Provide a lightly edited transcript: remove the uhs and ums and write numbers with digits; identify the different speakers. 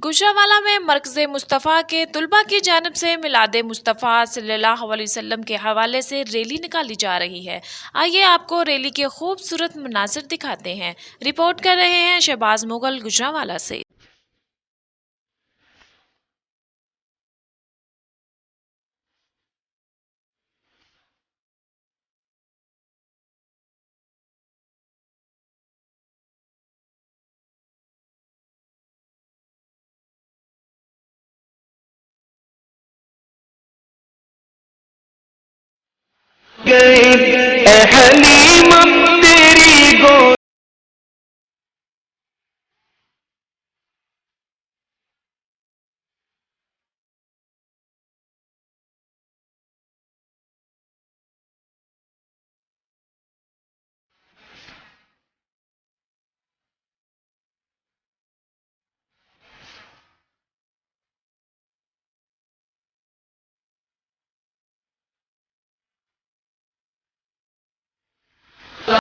Speaker 1: गुजरांवाला में मरकज़े मुस्तफ़ा के तुलबा की जानिब से मिलाद मुस्तफ़ा सल्लल्लाहु अलैहि वसल्लम के हवाले से रैली निकाली जा रही है। आइए आपको रैली के खूबसूरत मनाज़िर दिखाते हैं। रिपोर्ट कर रहे हैं शहबाज मुगल गुजरांवाला से।
Speaker 2: गए ए हलीमा